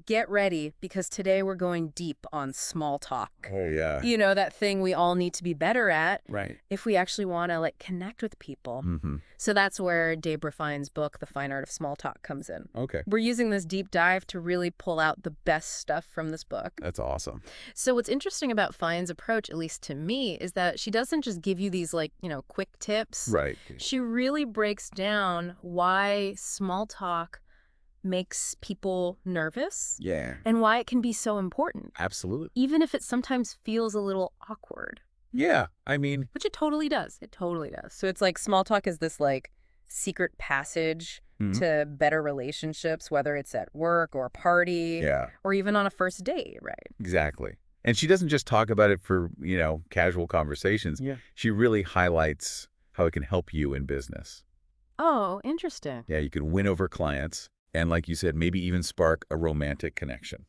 get ready because today we're going deep on small talk. Oh, yeah. You know, that thing we all need to be better at Right. if we actually want to, like, connect with people. So that's where Dave Refine's book, The Fine Art of Small Talk, comes in. Okay. We're using this deep dive to really pull out the best stuff from this book. That's awesome. So what's interesting about Fine's approach, at least to me, is that she doesn't just give you these, like, you know, quick tips. Right. She really breaks down why small talk makes people nervous. Yeah. And why it can be so important. Absolutely. Even if it sometimes feels a little awkward. Yeah. I mean... Which it totally does. It totally does. So it's like small talk is this, like, secret passage to better relationships, whether it's at work or a party or even on a first date, right? Exactly. And she doesn't just talk about it for, you know, casual conversations. Yeah. She really highlights how it can help you in business. Oh, interesting. Yeah, you can win over clients. And like you said, maybe even spark a romantic connection.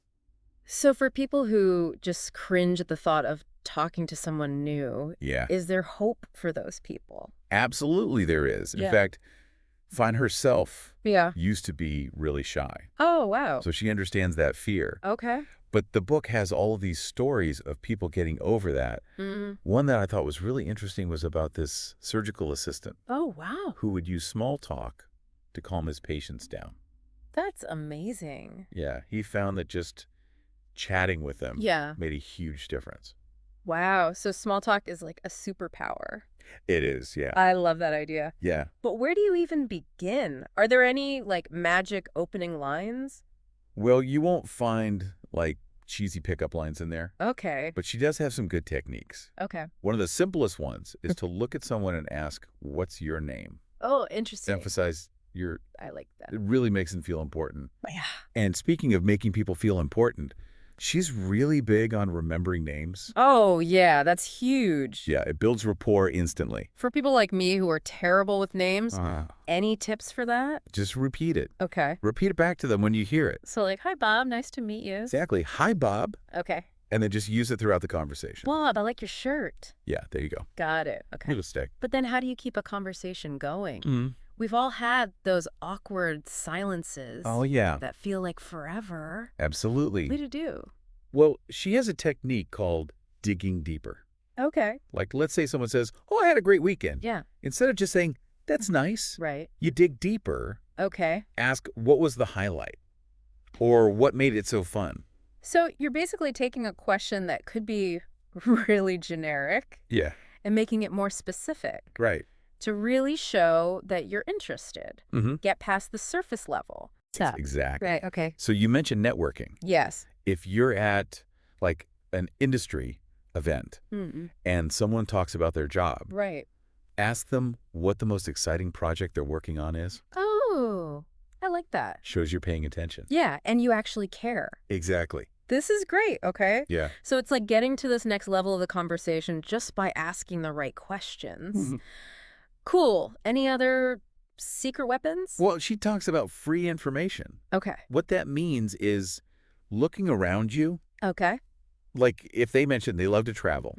So for people who just cringe at the thought of talking to someone new, is there hope for those people? Absolutely there is. In fact, Fine herself used to be really shy. Oh, wow. So she understands that fear. Okay. But the book has all of these stories of people getting over that. One that I thought was really interesting was about this surgical assistant. Oh, wow. Who would use small talk to calm his patients down. That's amazing. Yeah, he found that just chatting with them made a huge difference. Wow, so small talk is like a superpower. It is, yeah. I love that idea. Yeah. But where do you even begin? Are there any, like, magic opening lines? Well, you won't find, like, cheesy pickup lines in there. Okay. But she does have some good techniques. Okay. One of the simplest ones is to look at someone and ask, "What's your name?" Oh, interesting. Emphasize I like that. It really makes them feel important. Yeah. And speaking of making people feel important, she's really big on remembering names. Oh, yeah, that's huge. Yeah, it builds rapport instantly. For people like me who are terrible with names, any tips for that? Just repeat it. Okay. Repeat it back to them when you hear it. So like, hi, Bob, nice to meet you. Exactly. Hi, Bob. Okay. And then just use it throughout the conversation. Bob, I like your shirt. Yeah, there you go. Got it. Okay. It'll stick. But then how do you keep a conversation going? We've all had those awkward silences. Oh, yeah. That feel like forever. Absolutely. What do you do? Well, she has a technique called digging deeper. Okay. Like, let's say someone says, "Oh, I had a great weekend." Yeah. Instead of just saying, "That's nice." Right. You dig deeper. Okay. Ask, what was the highlight? Or what made it so fun? So you're basically taking a question that could be really generic. Yeah. And making it more specific. Right. To really show that you're interested. Get past the surface level. Exactly. Right, okay. So you mentioned networking. Yes. If you're at, like, an industry event and someone talks about their job, right, ask them what the most exciting project they're working on is. Oh, I like that. Shows you're paying attention. Yeah, and you actually care. Exactly. This is great, okay? Yeah. So it's like getting to this next level of the conversation just by asking the right questions. Cool. Any other secret weapons? Well, she talks about free information. Okay. What that means is looking around you. Okay. Like, if they mention they love to travel,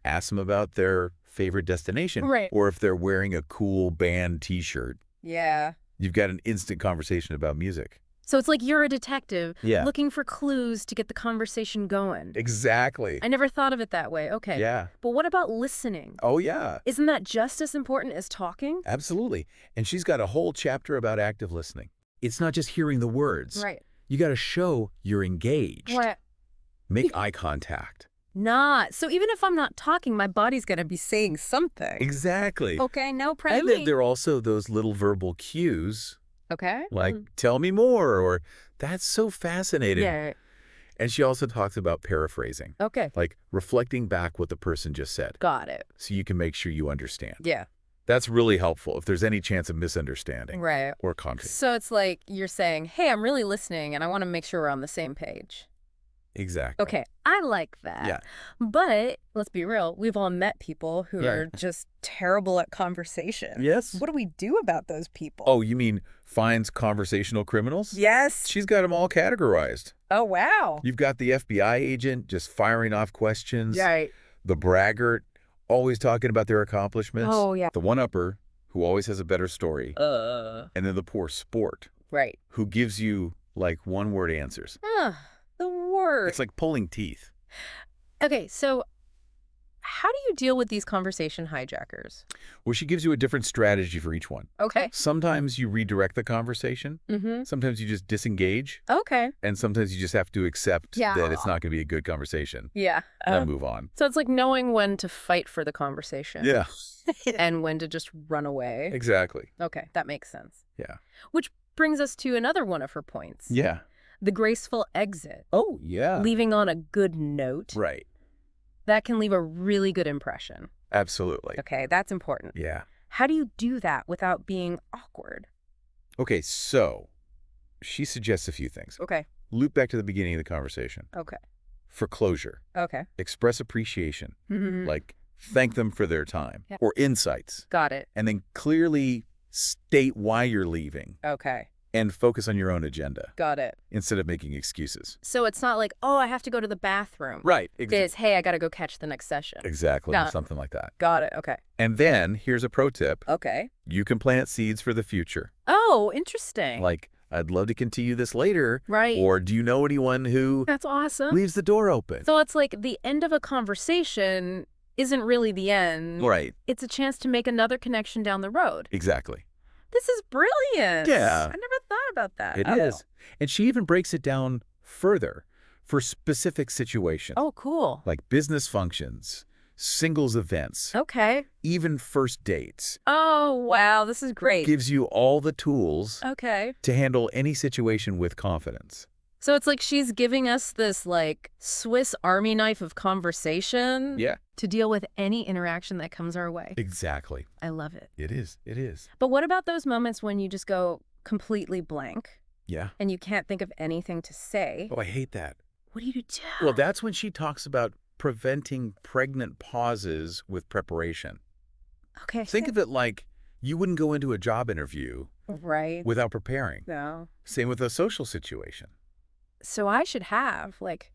ask them about their favorite destination. Right. Or if they're wearing a cool band T-shirt. Yeah. You've got an instant conversation about music. So it's like you're a detective Yeah. looking for clues to get the conversation going. Exactly. I never thought of it that way. Okay. Yeah. But what about listening? Oh, yeah. Isn't that just as important as talking? Absolutely. And she's got a whole chapter about active listening. It's not just hearing the words. Right. You got to show you're engaged. What? Make eye contact. Not. So even if I'm not talking, my body's going to be saying something. Exactly. Okay, no pressure. And then there are also those little verbal cues. Okay. Like, tell me more, or that's so fascinating. Yeah. And she also talks about paraphrasing. Okay. Like reflecting back what the person just said. Got it. So you can make sure you understand. Yeah. That's really helpful if there's any chance of misunderstanding. Right. Or conflict. So it's like you're saying, hey, I'm really listening and I want to make sure we're on the same page. Exactly. Okay, I like that. Yeah. But let's be real, we've all met people who are just terrible at conversation. Yes. What do we do about those people? Oh, you mean finds conversational criminals? Yes. She's got them all categorized. Oh, wow. You've got the FBI agent just firing off questions. Right. The braggart, always talking about their accomplishments. Oh, yeah. The one-upper, who always has a better story. And then the poor sport. Right. Who gives you Like one-word answers. The word. It's like pulling teeth. Okay, so how do you deal with these conversation hijackers? Well, she gives you a different strategy for each one. Okay. Sometimes you redirect the conversation. Sometimes you just disengage. Okay. And sometimes you just have to accept Yeah. that it's not going to be a good conversation. Yeah. And move on. So it's like knowing when to fight for the conversation. Yeah. And when to just run away. Exactly. Okay, that makes sense. Yeah. Which brings us to another one of her points. Yeah. The graceful exit. Oh, yeah. Leaving on a good note. Right. That can leave a really good impression. Absolutely. Okay, that's important. Yeah. How do you do that without being awkward? Okay, so she suggests a few things. Okay. Loop back to the beginning of the conversation. Okay. For closure. Okay. Express appreciation. Like thank them for their time or insights. Got it. And then clearly state why you're leaving. Okay. And focus on your own agenda. Got it. Instead of making excuses. So it's not like, oh, I have to go to the bathroom. Right. It's, hey, I got to go catch the next session. Exactly. Something like that. Got it. Okay. And then here's a pro tip. Okay. You can plant seeds for the future. Oh, interesting. Like, I'd love to continue this later. Right. Or do you know anyone who That's awesome. leaves the door open? So it's like the end of a conversation isn't really the end. Right. It's a chance to make another connection down the road. Exactly. This is brilliant. Yeah. I never thought about that. It is. And she even breaks it down further for specific situations. Oh, cool. Like business functions, singles events, Okay. even first dates. Oh, wow. This is great. Gives you all the tools Okay. to handle any situation with confidence. So it's like she's giving us this like Swiss Army knife of conversation to deal with any interaction that comes our way. Exactly. I love it. It is. It is. But what about those moments when you just go completely blank? Yeah. And you can't think of anything to say? Oh, I hate that. What do you do? Well, that's when she talks about preventing pregnant pauses with preparation. Okay. Think of it like you wouldn't go into a job interview without preparing. No. Same with a social situation. So I should have like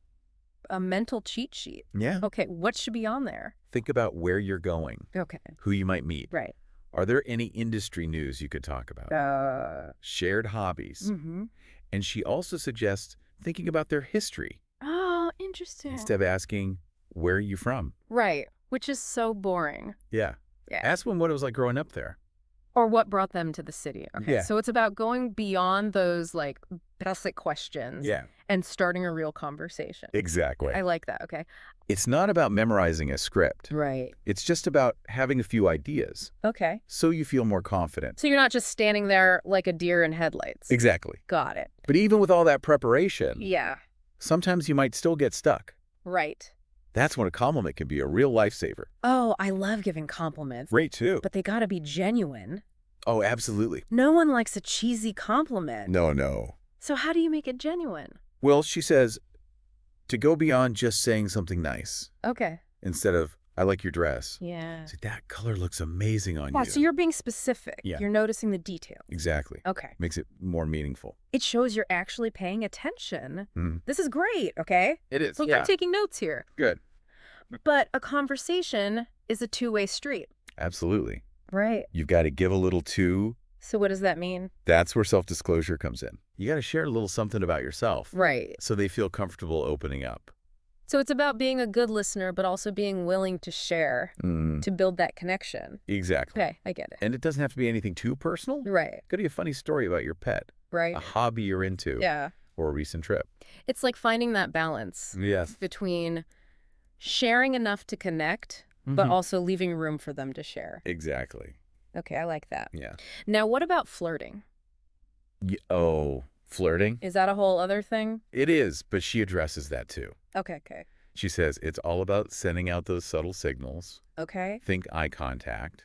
a mental cheat sheet. Yeah. Okay, what should be on there? Think about where you're going. Okay. Who you might meet. Right. Are there any industry news you could talk about? Shared hobbies. And she also suggests thinking about their history. Oh, interesting. Instead of asking, where are you from? Right, which is so boring. Yeah. Ask them what it was like growing up there. Or what brought them to the city. Okay, Yeah. so it's about going beyond those like basic questions and starting a real conversation. Exactly. I like that, okay. It's not about memorizing a script. Right. It's just about having a few ideas. Okay. So you feel more confident. So you're not just standing there like a deer in headlights. Exactly. Got it. But even with all that preparation, sometimes you might still get stuck. Right. That's when a compliment can be a real lifesaver. Oh, I love giving compliments. Great, too. But they gotta be genuine. Oh, absolutely. No one likes a cheesy compliment. No. So how do you make it genuine? Well, she says to go beyond just saying something nice. Okay. Instead of, I like your dress. Yeah. Say, that color looks amazing on you. So you're being specific. Yeah. You're noticing the details. Exactly. Okay. Makes it more meaningful. It shows you're actually paying attention. This is great, okay? It is, So you're taking notes here. Good. But a conversation is a two-way street. Absolutely. Right. You've got to give a little too. So what does that mean? That's where self-disclosure comes in. You got to share a little something about yourself. Right. So they feel comfortable opening up. So it's about being a good listener, but also being willing to share to build that connection. Exactly. Okay, I get it. And it doesn't have to be anything too personal. Right. Could be a funny story about your pet. Right. A hobby you're into. Yeah. Or a recent trip. It's like finding that balance. Yes. Between sharing enough to connect, but also leaving room for them to share. Exactly. Okay, I like that. Yeah. Now, what about flirting? Flirting? Is that a whole other thing? It is, but she addresses that too. Okay. She says it's all about sending out those subtle signals. Okay. Think eye contact,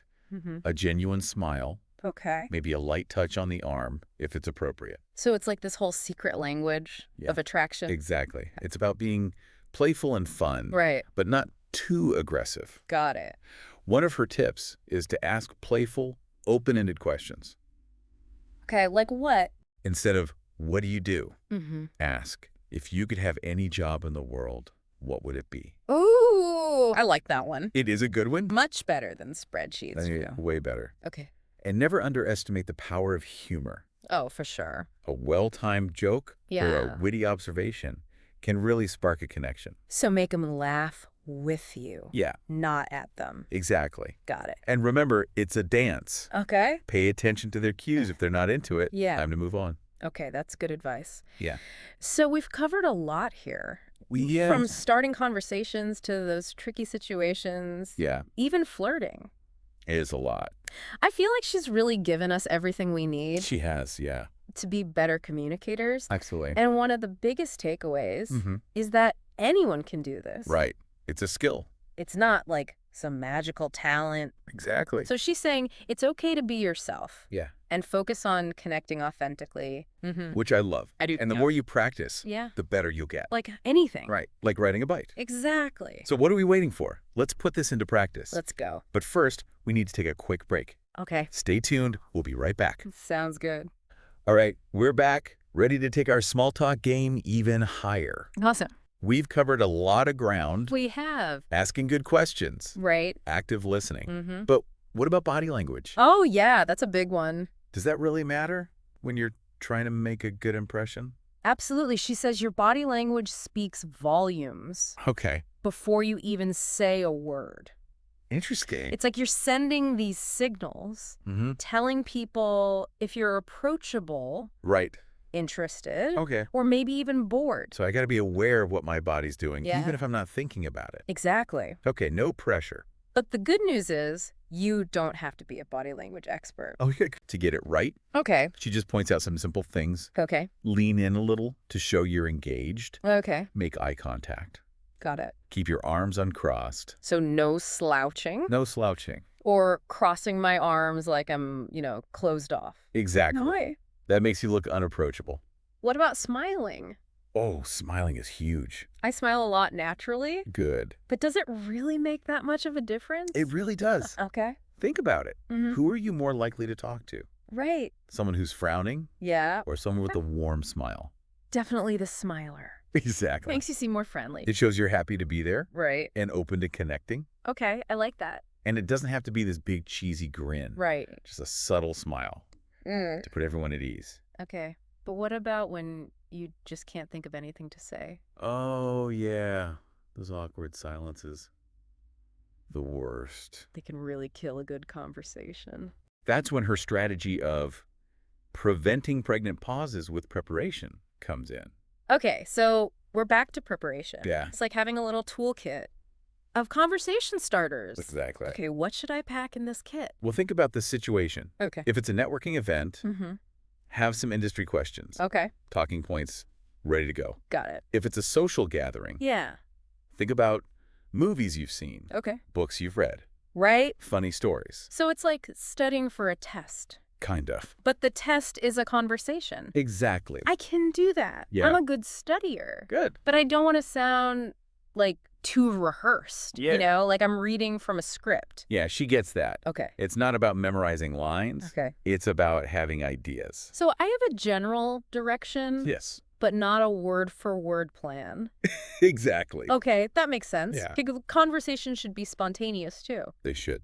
a genuine smile, Okay. maybe a light touch on the arm if it's appropriate. So it's like this whole secret language of attraction? Exactly. It's about being playful and fun, Right. but not too aggressive. Got it. One of her tips is to ask playful, open-ended questions. Okay, like what? Instead of, what do you do? Ask, if you could have any job in the world, what would it be? Ooh, I like that one. It is a good one. Much better than spreadsheets. Way better. Okay. And never underestimate the power of humor. Oh, for sure. A well-timed joke or a Yeah. witty observation can really spark a connection. So make them laugh with you, Yeah, not at them. exactly. Got it. And remember, it's a dance. Okay. Pay attention to their cues. If they're not into it, Yeah. time to move on. Okay, that's good advice. Yeah. So we've covered a lot here. Yeah. From starting conversations to those tricky situations. Yeah, Even flirting. it is a lot. I feel like she's really given us everything we need She has, yeah. to be better communicators. Absolutely. And one of the biggest takeaways is that anyone can do this. Right. It's a skill. It's not like some magical talent. Exactly. So she's saying it's okay to be yourself. Yeah. And focus on connecting authentically. Which I love. I do. And the more you practice, Yeah. the better you'll get. Like anything. Right. Like riding a bike. Exactly. So what are we waiting for? Let's put this into practice. Let's go. But first, we need to take a quick break. Okay. Stay tuned. We'll be right back. Sounds good. All right. We're back, ready to take our small talk game even higher. Awesome. We've covered a lot of ground. We have. Asking good questions. Right. Active listening. But what about body language? Oh, yeah. That's a big one. Does that really matter when you're trying to make a good impression? Absolutely. She says your body language speaks volumes Okay. before you even say a word. Interesting. It's like you're sending these signals, telling people if you're approachable, Right. interested, Okay. or maybe even bored. So I got to be aware of what my body's doing, Yeah. even if I'm not thinking about it. Exactly. Okay, no pressure. But the good news is you don't have to be a body language expert. Okay. To get it right, Okay. she just points out some simple things. Okay. Lean in a little to show you're engaged. Okay. Make eye contact. Got it. Keep your arms uncrossed. So no slouching No slouching. or crossing my arms like I'm, closed off. Exactly. No. That makes you look unapproachable. What about smiling? Oh, smiling is huge. I smile a lot naturally, Good. but does it really make that much of a difference? It really does. Okay. Think about it. Who are you more likely to talk to? Right. Someone who's frowning Yeah. or someone with a warm smile? Definitely the smiler. Exactly. Makes you seem more friendly. It shows you're happy to be there Right. and open to connecting. Okay. I like that. And it doesn't have to be this big cheesy grin. Right. Just a subtle smile to put everyone at ease. Okay. But what about when you just can't think of anything to say? Oh, yeah. Those awkward silences. The worst. They can really kill a good conversation. That's when her strategy of preventing pregnant pauses with preparation comes in. Okay, so we're back to preparation. Yeah. It's like having a little toolkit of conversation starters. Exactly. Okay, what should I pack in this kit? Well, think about the situation. Okay. If it's a networking event, Mm-hmm. have some industry questions. Okay, Talking points ready to go. got it. If it's a social gathering, Yeah. think about movies you've seen, Okay. books you've read, Right? funny stories. So it's like studying for a test. Kind of. But the test is a conversation. Exactly. I can do that. Yeah. I'm a good studier. Good. But I don't want to sound like too rehearsed, Yeah. like I'm reading from a script. Yeah, she gets that. Okay. It's not about memorizing lines. Okay. It's about having ideas. So I have a general direction, Yes. but not a word-for-word plan. Exactly. Okay, that makes sense. Yeah. Because conversation should be spontaneous, too. They should.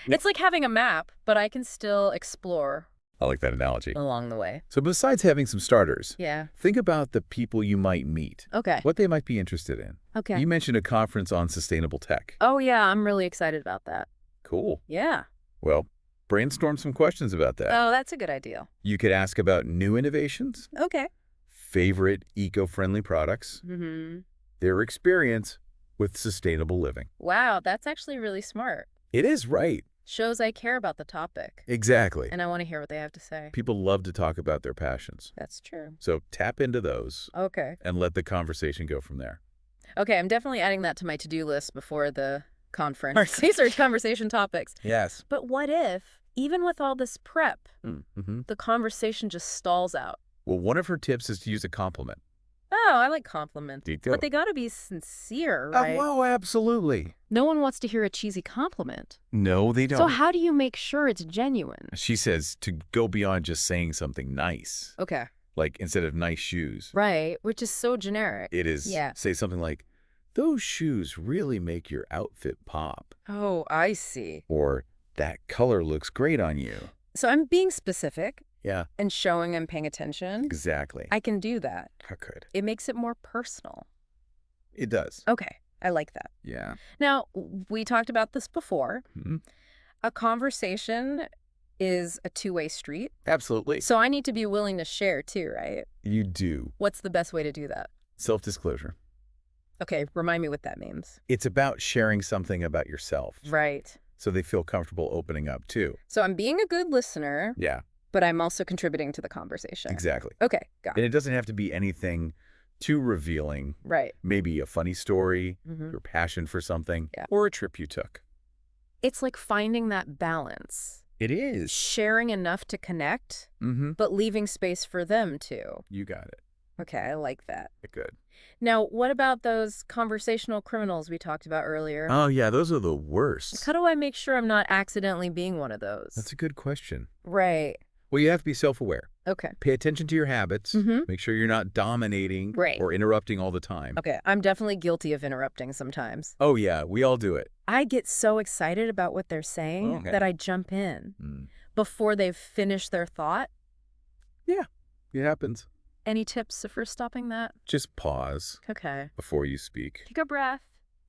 It's like having a map, but I can still explore I like that analogy. along the way. So besides having some starters, Yeah. think about the people you might meet, Okay. what they might be interested in. Okay. You mentioned a conference on sustainable tech. Oh, yeah, I'm really excited about that. Cool. Yeah. Well, brainstorm some questions about that. Oh, that's a good idea. You could ask about new innovations, Okay. favorite eco-friendly products, Mm-hmm. their experience with sustainable living. Wow, that's actually really smart. It is right. Shows I care about the topic, Exactly. and I want to hear what they have to say. People love to talk about their passions. That's true. So tap into those Okay. and let the conversation go from there. Okay, I'm definitely adding that to my to-do list before the conference. Research conversation topics. Yes. But what if, even with all this prep, Mm-hmm. the conversation just stalls out? Well, one of her tips is to use a compliment. Oh, I like compliments. Detail. But they gotta be sincere, right? Oh, absolutely. No one wants to hear a cheesy compliment. No, they don't. So how do you make sure it's genuine? She says to go beyond just saying something nice. Okay. Like instead of nice shoes, Right, which is so generic. it is Yeah. say something like, those shoes really make your outfit pop. Oh, I see. Or that color looks great on you. So I'm being specific, and showing I'm paying attention. Exactly. I can do that. I could. It makes it more personal. It does. Okay. I like that. Yeah. Now, we talked about this before. Mm-hmm. A conversation is a two-way street. Absolutely. So I need to be willing to share too, right? You do. What's the best way to do that? Self-disclosure. Okay, remind me what that means. It's about sharing something about yourself. Right. So they feel comfortable opening up too. So I'm being a good listener. Yeah. But I'm also contributing to the conversation. Exactly. Okay, got it. And it doesn't have to be anything too revealing. Right. Maybe a funny story, your passion for something, or a trip you took. It's like finding that balance. It is. Sharing enough to connect, but leaving space for them too. You got it. Okay, I like that. Good. Now, what about those conversational criminals we talked about earlier? Oh, yeah, those are the worst. How do I make sure I'm not accidentally being one of those? That's a good question. Right. Well, you have to be self-aware. Okay. Pay attention to your habits. Make sure you're not dominating or interrupting all the time. Okay, I'm definitely guilty of interrupting sometimes. Oh, yeah, we all do it. I get so excited about what they're saying that I jump in before they've finished their thought. Yeah, it happens. Any tips for stopping that? Just pause. Okay. Before you speak. Take a breath.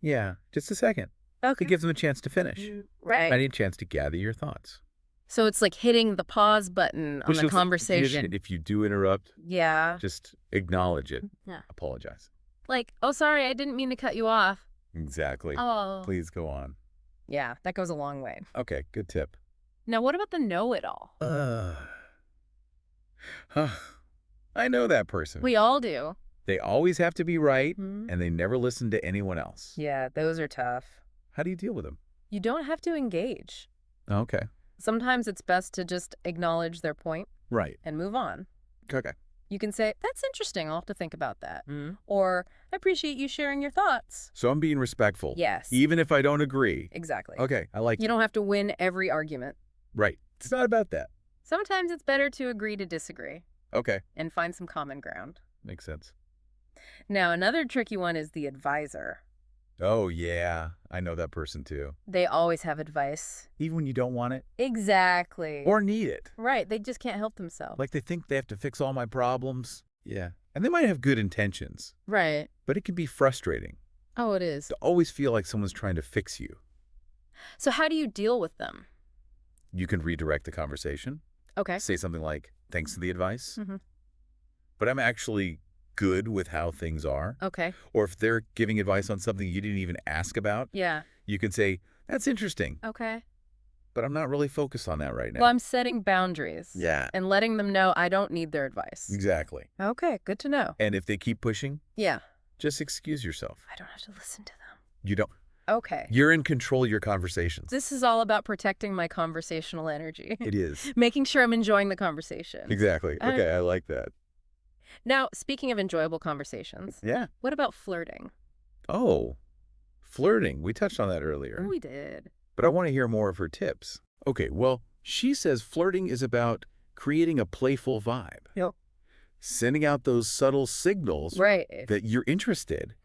Yeah, just a second. Okay. It gives them a chance to finish. Right. I need a chance to gather your thoughts. So it's like hitting the pause button on the conversation. If you do interrupt, just acknowledge it. Yeah. Apologize. Like, oh, sorry, I didn't mean to cut you off. Exactly. Oh. Please go on. Yeah, that goes a long way. Okay, good tip. Now, what about the know-it-all? I know that person. We all do. They always have to be right, and they never listen to anyone else. Yeah, those are tough. How do you deal with them? You don't have to engage. Okay. Sometimes it's best to just acknowledge their point. Right. And move on. Okay. You can say, that's interesting, I'll have to think about that. Or, I appreciate you sharing your thoughts. So I'm being respectful. Yes. Even if I don't agree. Exactly. Okay, I like You don't have to win every argument. Right. It's not about that. Sometimes it's better to agree to disagree. Okay. And find some common ground. Makes sense. Now, another tricky one is the advisor. Oh, yeah. I know that person too. They always have advice. Even when you don't want it? Exactly. Or need it. Right. They just can't help themselves. Like they think they have to fix all my problems. Yeah. And they might have good intentions. Right. But it can be frustrating. Oh, it is. To always feel like someone's trying to fix you. So how do you deal with them? You can redirect the conversation. Okay. Say something like, thanks for the advice. But I'm actually good with how things are. Okay. Or if they're giving advice on something you didn't even ask about, you can say, that's interesting. Okay. But I'm not really focused on that right now. Well, I'm setting boundaries. Yeah. And letting them know I don't need their advice. Exactly. Okay, good to know. And if they keep pushing, just excuse yourself. I don't have to listen to them. You don't. Okay. You're in control of your conversations. This is all about protecting my conversational energy. It is. Making sure I'm enjoying the conversation. Exactly. Okay, I like that. Now, speaking of enjoyable conversations. Yeah. What about flirting? Oh, flirting. We touched on that earlier. We did. But I want to hear more of her tips. Okay, well, she says flirting is about creating a playful vibe. Yep. Sending out those subtle signals that you're interested,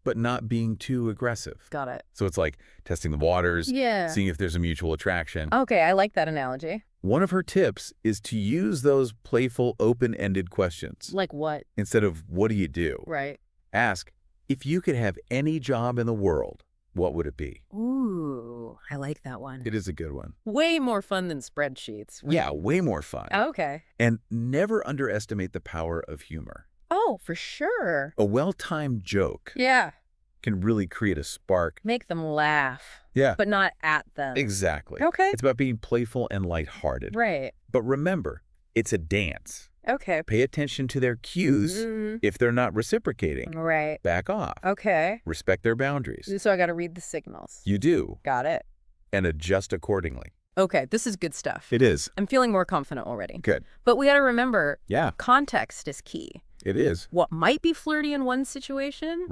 but not being too aggressive. Got it. So it's like testing the waters, Yeah. seeing if there's a mutual attraction. Okay, I like that analogy. One of her tips is to use those playful, open-ended questions. Like what? Instead of, what do you do? Right. Ask, if you could have any job in the world, what would it be? Ooh, I like that one. It is a good one. Way more fun than spreadsheets. Yeah, way more fun. Okay. And never underestimate the power of humor. Oh, for sure. A well-timed joke can really create a spark. Make them laugh. Yeah. But not at them. Exactly. Okay. It's about being playful and lighthearted. Right. But remember, it's a dance. Okay. Pay attention to their cues. If they're not reciprocating, right. Back off. Okay. Respect their boundaries. So I got to read the signals. You do. Got it. And adjust accordingly. Okay, this is good stuff. It is. I'm feeling more confident already. Good. But we got to remember, context is key. It is. What might be flirty in one situation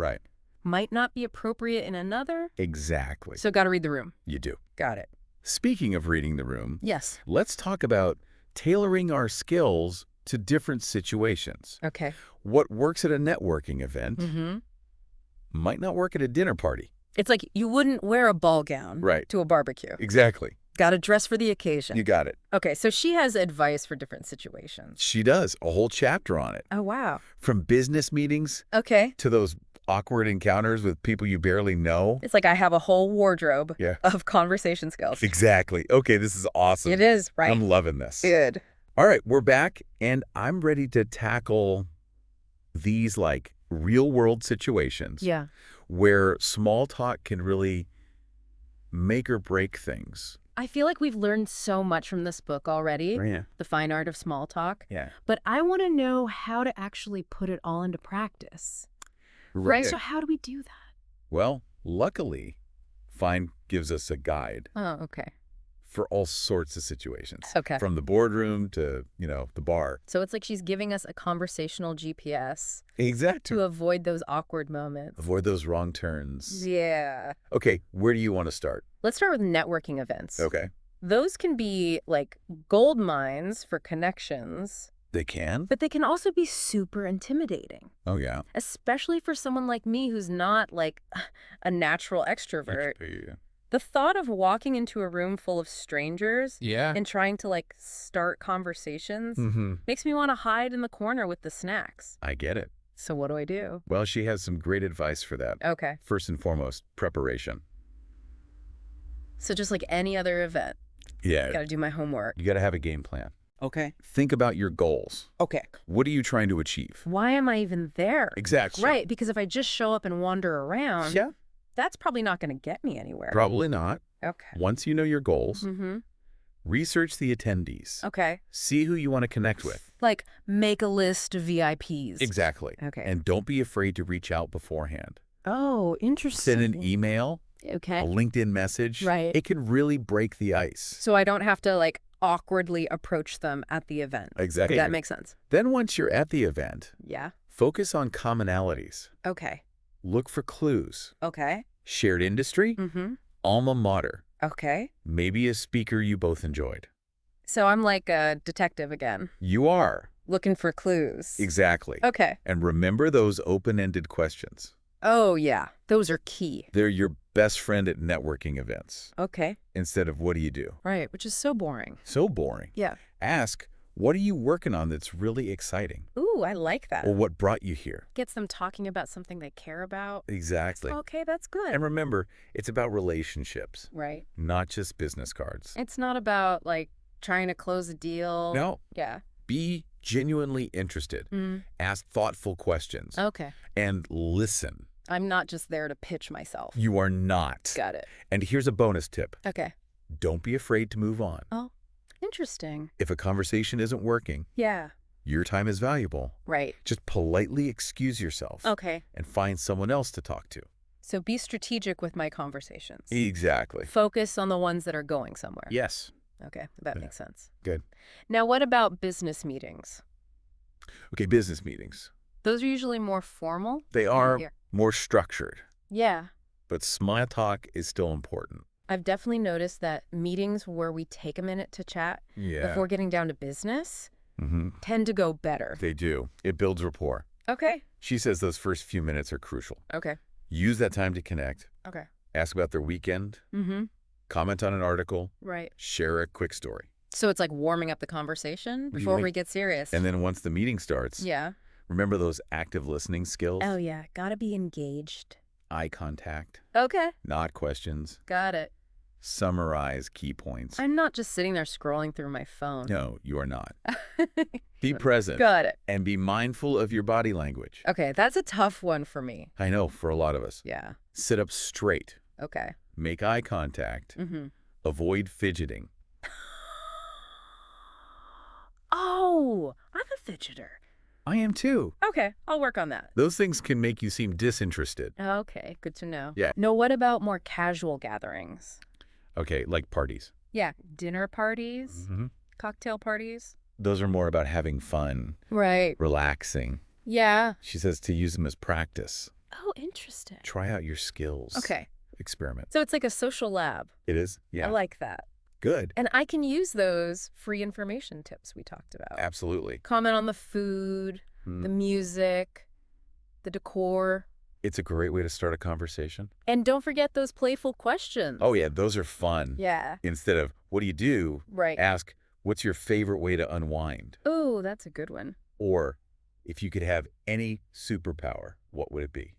might not be appropriate in another. Exactly. So got to read the room. You do. Got it. Speaking of reading the room, yes, let's talk about tailoring our skills to different situations. Okay. What works at a networking event might not work at a dinner party. It's like you wouldn't wear a ball gown to a barbecue. Exactly. Got to dress for the occasion. You got it. Okay, so she has advice for different situations. She does. A whole chapter on it. Oh, wow. From business meetings to those awkward encounters with people you barely know. It's like I have a whole wardrobe of conversation skills. Exactly. Okay, this is awesome. It is, right? I'm loving this. Good. All right, we're back, and I'm ready to tackle these, like, real-world situations where small talk can really make or break things. I feel like we've learned so much from this book already, The Fine Art of Small Talk. But I want to know how to actually put it all into practice. Right. So how do we do that? Well, luckily, Fine gives us a guide. Oh, okay. For all sorts of situations. Okay. From the boardroom to, the bar. So it's like she's giving us a conversational GPS. Exactly. To avoid those awkward moments. Avoid those wrong turns. Yeah. Okay, where do you want to start? Let's start with networking events. Okay. Those can be like gold mines for connections. They can? But they can also be super intimidating. Oh, yeah. Especially for someone like me who's not like a natural extrovert. The thought of walking into a room full of strangers and trying to like start conversations makes me want to hide in the corner with the snacks. I get it. So what do I do? Well, she has some great advice for that. Okay. First and foremost, preparation. So just like any other event. Yeah. Got to do my homework. You got to have a game plan. Okay. Think about your goals. Okay. What are you trying to achieve? Why am I even there? Exactly. Right, because if I just show up and wander around, that's probably not going to get me anywhere. Probably not. Okay. Once you know your goals, research the attendees. Okay. See who you want to connect with. Like make a list of VIPs. Exactly. Okay. And don't be afraid to reach out beforehand. Oh, interesting. Send an email, a LinkedIn message. Right. It can really break the ice. So I don't have to like awkwardly approach them at the event. Exactly. That makes sense. Then once you're at the event, focus on commonalities. Okay. Look for clues. Okay. Shared industry, alma mater. Okay. Maybe a speaker you both enjoyed. So I'm like a detective again. You are. Looking for clues. Exactly. Okay. And remember those open-ended questions. Oh, yeah. Those are key. They're your best friend at networking events. Okay. Instead of what do you do? Right, which is so boring. So boring. Yeah. Ask, what are you working on that's really exciting? Ooh, I like that. Or what brought you here? Gets them talking about something they care about. Exactly. Okay, that's good. And remember, it's about relationships. Right. Not just business cards. It's not about, like, trying to close a deal. No. Yeah. Be genuinely interested. Ask thoughtful questions. Okay. And listen. I'm not just there to pitch myself. You are not. Got it. And here's a bonus tip. Okay. Don't be afraid to move on. Oh, interesting. If a conversation isn't working, your time is valuable. Right. Just politely excuse yourself. Okay. And find someone else to talk to. So be strategic with my conversations. Exactly. Focus on the ones that are going somewhere. Yes. Okay, that makes sense. Good. Now, what about business meetings? Okay, business meetings. Those are usually more formal? They are more structured. Yeah. But small talk is still important. I've definitely noticed that meetings where we take a minute to chat before getting down to business tend to go better. They do. It builds rapport. Okay. She says those first few minutes are crucial. Okay. Use that time to connect. Okay. Ask about their weekend. Comment on an article. Right. Share a quick story. So it's like warming up the conversation before we get serious. And then once the meeting starts, remember those active listening skills? Oh, yeah. Gotta be engaged. Eye contact. Okay. Not questions. Got it. Summarize key points. I'm not just sitting there scrolling through my phone. No, you are not. Be present. Got it. And be mindful of your body language. Okay, that's a tough one for me. I know, for a lot of us. Yeah. Sit up straight. Okay. Make eye contact. Avoid fidgeting. Oh, I'm a fidgeter. I am too. Okay, I'll work on that. Those things can make you seem disinterested. Okay, good to know. Yeah. No, what about more casual gatherings? Okay, like parties. Yeah, dinner parties, cocktail parties. Those are more about having fun. Right. Relaxing. Yeah. She says to use them as practice. Oh, interesting. Try out your skills. Okay. Experiment. So it's like a social lab. It is? Yeah. I like that. Good. And I can use those free information tips we talked about. Absolutely. Comment on the food, the music, the decor. It's a great way to start a conversation. And don't forget those playful questions. Oh, yeah, those are fun. Yeah. Instead of, what do you do? Right. Ask, what's your favorite way to unwind? Oh, that's a good one. Or, if you could have any superpower, what would it be?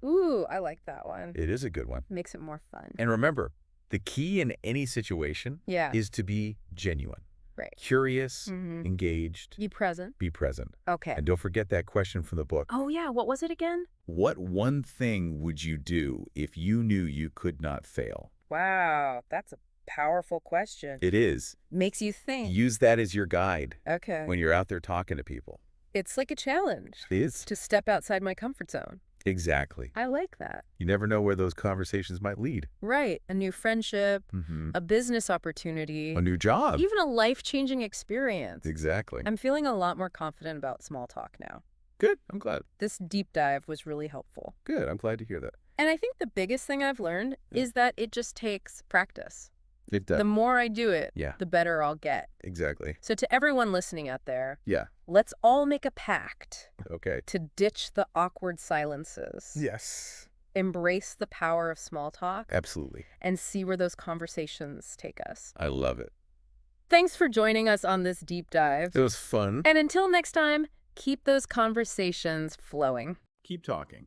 Ooh, I like that one. It is a good one. Makes it more fun. And remember, the key in any situation is to be genuine. Right. Curious, engaged. Be present. Be present. Okay. And don't forget that question from the book. Oh, yeah. What was it again? What one thing would you do if you knew you could not fail? Wow, that's a powerful question. It is. Makes you think. Use that as your guide when Okay. you're out there talking to people. It's like a challenge. It is. To step outside my comfort zone. Exactly. I like that. You never know where those conversations might lead. Right. A new friendship, a business opportunity. A new job. Even a life-changing experience. Exactly. I'm feeling a lot more confident about small talk now. Good. I'm glad. This deep dive was really helpful. Good. I'm glad to hear that. And I think the biggest thing I've learned is that it just takes practice. It does. The more I do it, the better I'll get. Exactly. So to everyone listening out there, Yeah. let's all make a pact Okay. to ditch the awkward silences. Yes. Embrace the power of small talk. Absolutely. And see where those conversations take us. I love it. Thanks for joining us on this deep dive. It was fun. And until next time, keep those conversations flowing. Keep talking.